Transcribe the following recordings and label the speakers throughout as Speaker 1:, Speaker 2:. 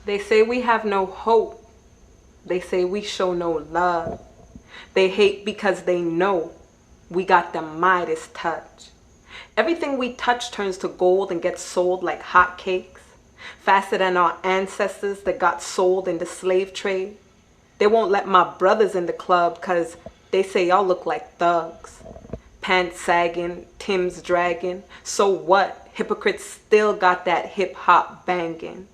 Speaker 1: They say we have no hope. They say we show no love. They hate because they know we got the Midas touch. Everything we touch turns to gold and gets sold like hotcakes, faster than our ancestors that got sold in the slave trade. They won't let my brothers in the club cause they say y'all look like thugs. Pants sagging, Tim's dragging. So what? Hypocrites still got that hip hop banging.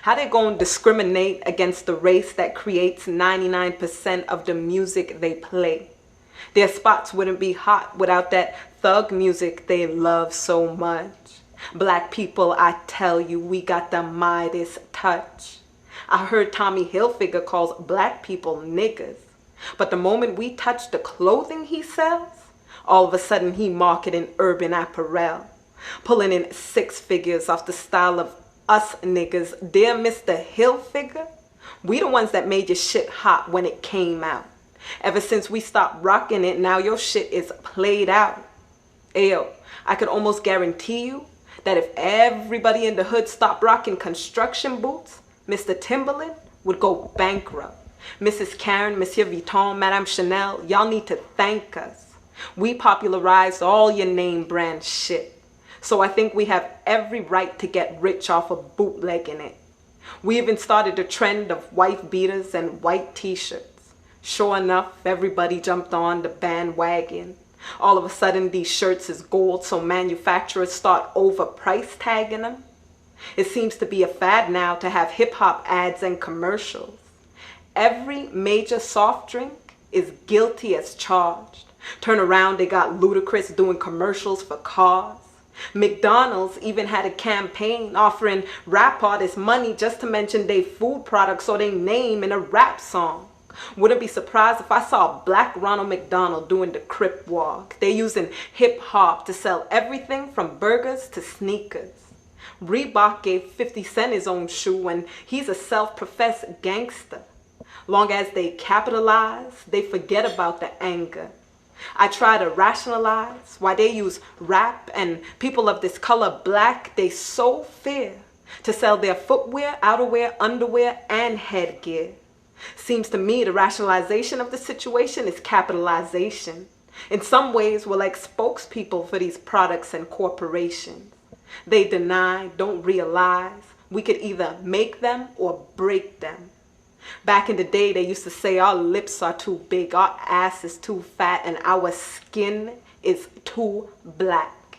Speaker 1: How they gonna discriminate against the race that creates 99% of the music they play? Their spots wouldn't be hot without that thug music they love so much. Black people, I tell you, we got the Midas touch. I heard Tommy Hilfiger calls black people niggas. But the moment we touch the clothing he sells, all of a sudden he marketing urban apparel, pulling in six figures off the style of us niggas. Dear Mr. Hilfiger, we the ones that made your shit hot when it came out. Ever since we stopped rocking it, now your shit is played out. Ayo, I could almost guarantee you that if everybody in the hood stopped rocking construction boots, Mr. Timberland would go bankrupt. Mrs. Karen, Monsieur Vuitton, Madame Chanel, y'all need to thank us. We popularized all your name brand shit. So I think we have every right to get rich off of bootlegging it. We even started a trend of white beaters and white t-shirts. Sure enough, everybody jumped on the bandwagon. All of a sudden, these shirts is gold, so manufacturers start overprice tagging them. It seems to be a fad now to have hip-hop ads and commercials. Every major soft drink is guilty as charged. Turn around, they got Ludacris doing commercials for cars. McDonald's even had a campaign offering rap artists money just to mention their food products or their name in a rap song. Wouldn't be surprised if I saw Black Ronald McDonald doing the Crip Walk. They're using hip-hop to sell everything from burgers to sneakers. Reebok gave 50 Cent his own shoe and he's a self-professed gangster. Long as they capitalize, they forget about the anger. I try to rationalize why they use rap and people of this color black they so fear to sell their footwear, outerwear, underwear, and headgear. Seems to me the rationalization of the situation is capitalization. In some ways, we're like spokespeople for these products and corporations. They deny, don't realize we could either make them or break them. Back in the day, they used to say our lips are too big, our ass is too fat, and our skin is too black.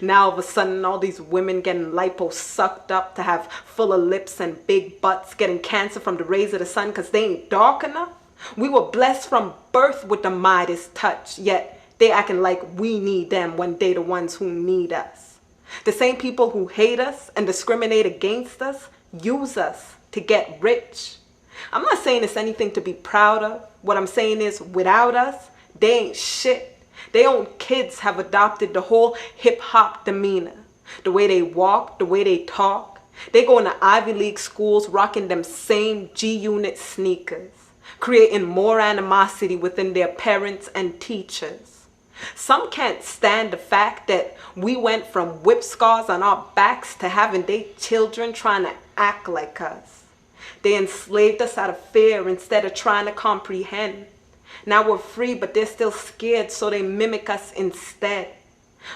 Speaker 1: Now, all of a sudden, all these women getting lipo sucked up to have fuller lips and big butts, getting cancer from the rays of the sun because they ain't dark enough. We were blessed from birth with the Midas touch, yet they acting like we need them when they the ones who need us. The same people who hate us and discriminate against us use us to get rich. I'm not saying it's anything to be proud of. What I'm saying is, without us, they ain't shit. Their own kids have adopted the whole hip-hop demeanor. The way they walk, the way they talk. They go into Ivy League schools rocking them same G-Unit sneakers, creating more animosity within their parents and teachers. Some can't stand the fact that we went from whip scars on our backs to having their children trying to act like us. They enslaved us out of fear instead of trying to comprehend. Now we're free, but they're still scared, so they mimic us instead.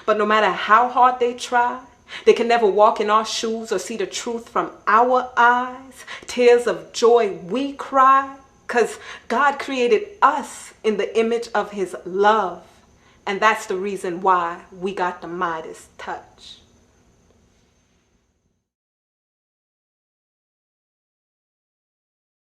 Speaker 1: But no matter how hard they try, they can never walk in our shoes or see the truth from our eyes. Tears of joy we cry, because God created us in the image of his love. And that's the reason why we got the Midas touch.